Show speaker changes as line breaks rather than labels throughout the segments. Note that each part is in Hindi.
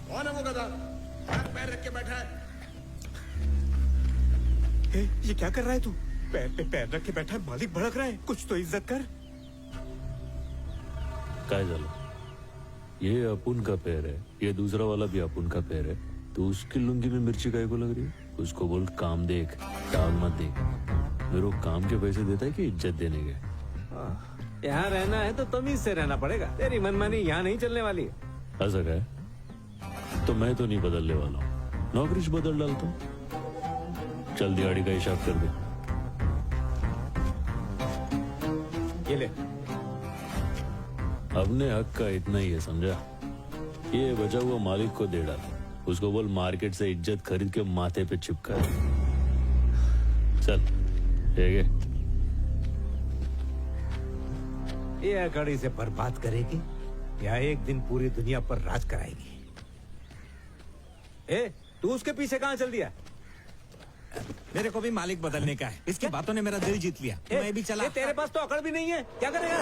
कौन है वो गधा? हाथ पैर रख के बैठा है।
ये क्या कर रहा है तू? पैर पे पैर रख के बैठा है, मालिक भड़क रहा है, कुछ तो इज्जत कर।
काय झालं? ये अपुन का पैर है, ये दूसरा वाला भी अपुन का पैर है, तो उसकी लुंगी में मिर्ची काय को लग रही है? उसको बोल काम देख, काम मत देख। मेरे को काम के पैसे देता है कि इज्जत देने के?
यहाँ रहना है तो तमीज से रहना पड़ेगा, तेरी मनमानी यहाँ नहीं चलने वाली है।
ऐसा क्या है? तो मैं तो नहीं बदलने वाला हूँ, नौकरी से बदल डालता हूँ। चल दिहाड़ी का हिसाब कर दे।
ये ले।
अपने हक का इतना ही है, समझा? ये बचा हुआ मालिक को दे डाल, उसको बोल मार्केट से इज्जत खरीद के माथे पे चिपका दे। चल ठीक है।
ये कड़ी से बर्बाद करेगी या एक दिन पूरी दुनिया पर राज कराएगी? ए, तू उसके पीछे कहाँ चल दिया?
मेरे को भी मालिक बदलने का है। इसकी बातों ने मेरा दिल जीत लिया। मैं भी चला।
तेरे पास तो अकड़ भी नहीं है, क्या करेगा?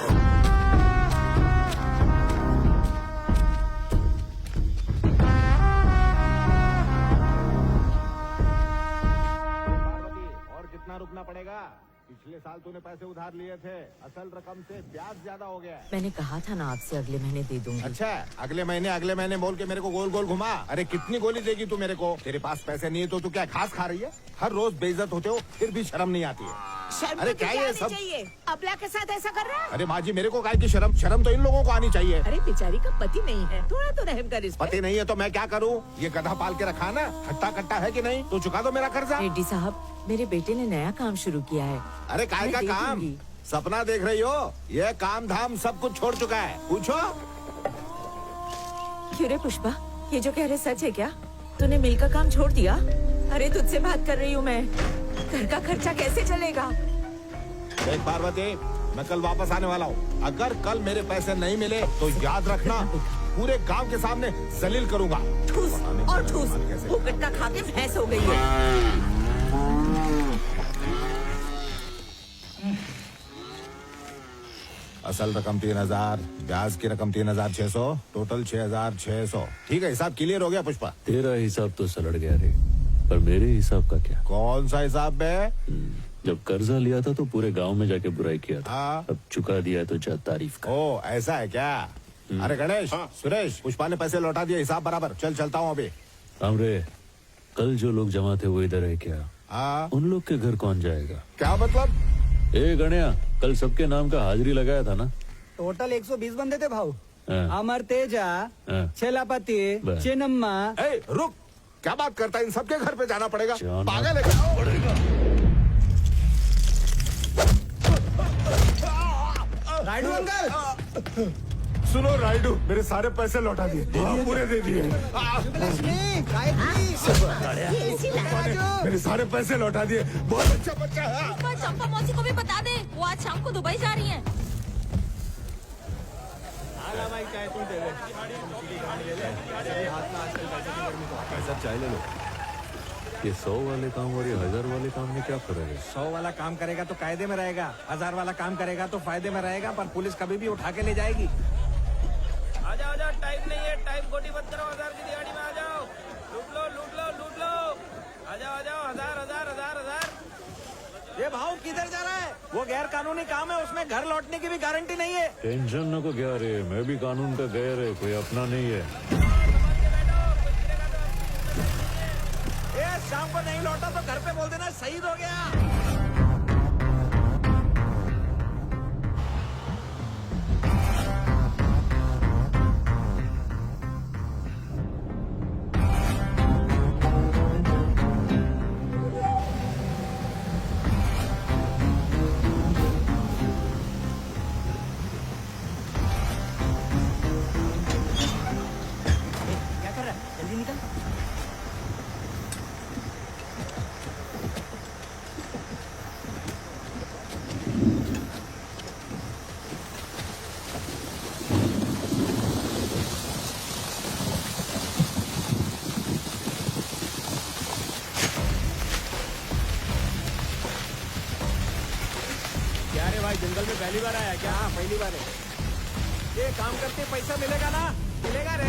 और कितना रुकना पड़ेगा? पिछले साल तूने पैसे उधार लिए थे, असल रकम से ब्याज ज्यादा हो गया है।
मैंने कहा था ना आपसे अगले महीने दे दूंगी।
अच्छा, अगले महीने बोल के मेरे को गोल गोल घुमा। अरे कितनी गोली देगी तू मेरे को? तेरे पास पैसे नहीं है तो तू क्या घास खा रही है? हर रोज बेइज्जत होते हो, फिर भी शर्म नहीं आती है।
शर्म
अरे
तो
क्या
तुझे
ये
आनी
सब?
चाहिए। अबला के साथ ऐसा कर रहा है?
अरे माँ जी, मेरे को काय की शर्म? शर्म तो इन लोगों को आनी चाहिए।
अरे बेचारी का पति नहीं है, थोड़ा तो रहम कर इस पे।
पति नहीं है तो मैं क्या करूँ? ये गधा पाल के रखा ना, हट्टा कट्टा है कि नहीं? तो चुका दो मेरा कर्जा।
रेड्डी साहब, मेरे बेटे ने नया काम शुरू किया है।
अरे काय का
मैं दे
काम?
दूंगी।
सपना देख रही हो? ये काम धाम सब कुछ छोड़ चुका है, पूछो।
क्यों रे पुष्पा, ये जो कह रहे सच है क्या? तूने मिल का काम छोड़ दिया? अरे तुझसे बात कर रही हूँ मैं, घर का खर्चा कैसे चलेगा?
देख पार्वती, मैं कल वापस आने वाला हूँ। अगर कल मेरे पैसे नहीं मिले तो याद रखना, पूरे गांव के सामने जलील करूंगा।
ठूस और ठूस, फुकट का खा के भैंस हो गई है।
असल रकम 3000, ब्याज की रकम 3600, टोटल 6600। ठीक है, हिसाब क्लियर हो गया पुष्पा?
तेरा हिसाब तो सलट गया रे, पर मेरे हिसाब का क्या?
कौन सा हिसाब बे?
जब कर्जा लिया था तो पूरे गांव में जाके बुराई किया था,
हाँ।
अब चुका दिया तो जा तारीफ का।
ओ ऐसा है क्या? अरे गणेश, सुरेश, पुष्पा ने पैसे लौटा दिए, हिसाब बराबर। चलता हूँ अभी।
हमरे कल जो लोग जमा थे वो इधर है क्या?
हाँ,
उन लोग के घर कौन जाएगा?
क्या मतलब?
ए गणिया, कल सबके नाम का हाजिरी लगाया था ना?
टोटल 120 बंदे थे भाऊ।
हाँ।
अमर तेजा,
हाँ।
छेलापति,
बस।
चिन्नम्मा।
ए, रुक, क्या बात करता है? इन सबके घर पे जाना पड़ेगा?
जाना
पागल है क्या?
राइडू अंकल,
सुनो राइडू, मेरे सारे पैसे लौटा दिए। पूरे दे दिए। मेरे सारे पैसे लौटा दिए। बहुत अच्छा बच्चा है।
चंपा मौसी को भी बता दे, वो आज शाम को दुबई जा रही हैं।
पैसा चाय ले लो। ये 100 वाले काम और ये 1000 वाले काम में क्या फर्क है?
100 वाला काम करेगा तो कायदे में रहेगा, 1000 वाला काम करेगा तो फायदे में रहेगा, पर पुलिस कभी भी उठा के ले जाएगी।
आजाओ आजाओ, टाइम नहीं है, टाइम खोटी मत करो। 1000 की दिहाड़ी में आ जाओ, लूट लो लूट लो लूट लो। आजाओ आजाओ, 1000 1000 1000 1000।
ये भाव किधर जा रहा है? वो गैर कानूनी काम है, उसमें घर लौटने की भी गारंटी नहीं है।
टेंशन न को क्या रे, मैं भी कानून का गैर है, कोई अपना नहीं है।
ये शाम को नहीं लौटा तो घर पे बोल देना शहीद हो गया। क्या कर रहा है? जल्दी निकल।
क्या रे भाई, जंगल में पहली बार आया क्या?
हाँ, पहली बार है। ये काम करते पैसा मिलेगा ना? मिलेगा रे।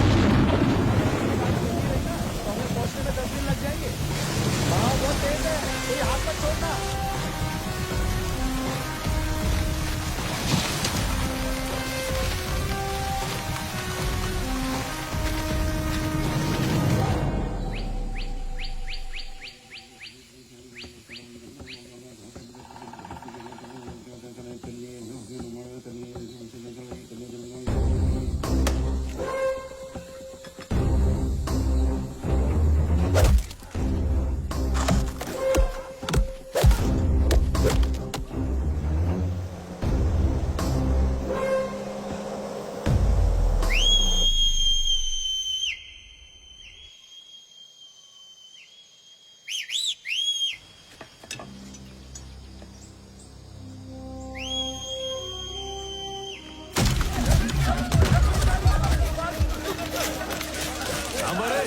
हमारे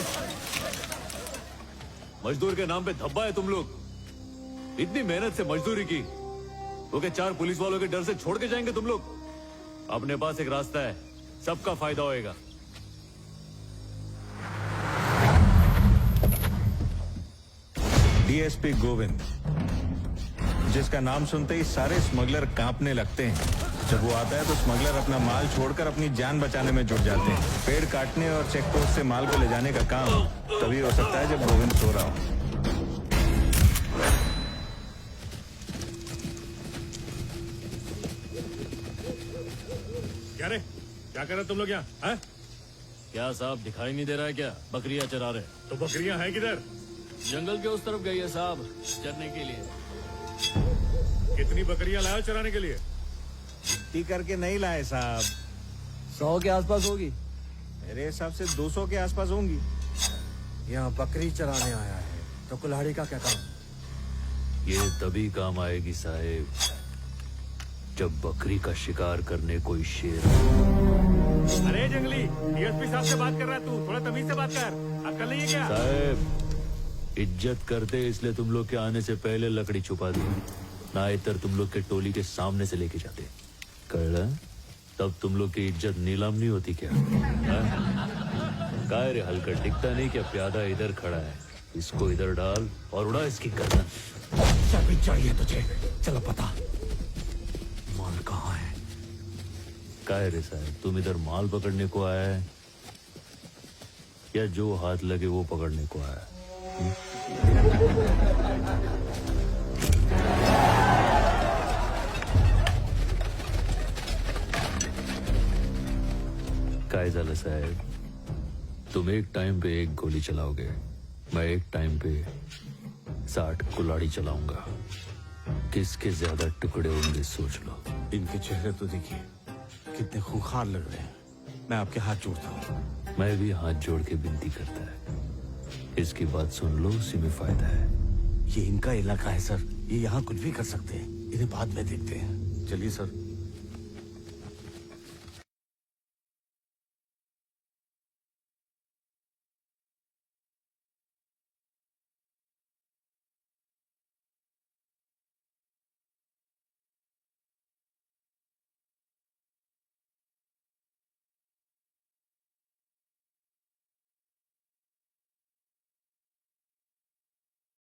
मजदूर के नाम पे धब्बा है तुम लोग। इतनी मेहनत से मजदूरी की, वो क्या 4 पुलिस वालों के डर से छोड़ के जाएंगे तुम लोग? अपने पास एक रास्ता है, सबका फायदा होएगा।
डीएसपी गोविंद, जिसका नाम सुनते ही सारे स्मगलर कांपने लगते हैं। जब वो आता है तो स्मगलर अपना माल छोड़कर अपनी जान बचाने में जुट जाते हैं। पेड़ काटने और चेक पोस्ट से माल को ले जाने का काम तभी हो सकता है जब गोविंद सो रहा हो।
क्या रे, क्या कर रहे तुम लोग यहाँ? हैं?
क्या साहब दिखाई नहीं दे रहा है क्या? बकरियां चरा रहे।
तो बकरियां हैं किधर?
जंगल के उस तरफ गई है साहब, चरने के लिए।
कितनी बकरियां लाए हो चराने के लिए?
टी करके नहीं लाए साहब,
100 के आसपास होगी।
मेरे हिसाब से 200 के आसपास होंगी।
यहाँ बकरी चराने आया है तो कुल्हाड़ी का क्या काम?
ये तभी काम आएगी साहेब, जब बकरी का शिकार करने कोई शेर।
अरे जंगली, डीएसपी साहब से बात कर रहा है तू, थोड़ा तमीज से बात कर। अक्ल नहीं है क्या?
साहब इज्जत करते इसलिए तुम लोग के आने से पहले लकड़ी छुपा दी, नाइतर तुम लोग के टोली के सामने से लेके जाते। कड़ा तब तुम लोग की इज्जत नीलाम नहीं होती क्या? काय रे हलकर टिकता नहीं क्या? प्यादा इधर खड़ा है, इसको इधर डाल और उड़ा इसकी गर्दन।
क्या भी चाहिए तुझे? चलो पता, माल कहाँ है?
काय रे साहब, तुम इधर माल पकड़ने को आया है या जो हाथ लगे वो पकड़ने को आया है? काय झालं साहेब, तुम एक टाइम पे 1 गोली चलाओगे, मैं एक टाइम पे 60 कुल्हाड़ी चलाऊंगा। किसके ज्यादा टुकड़े होंगे सोच लो।
इनके चेहरे तो देखिए कितने खूंखार लग रहे हैं। मैं आपके हाथ जोड़ता हूँ।
मैं भी हाथ जोड़ के विनती करता है, इसकी बात सुन लो, उसी में फायदा है।
ये इनका इलाका है सर, ये यहाँ कुछ भी कर सकते हैं। इन्हें बाद में देखते हैं।
चलिए सर,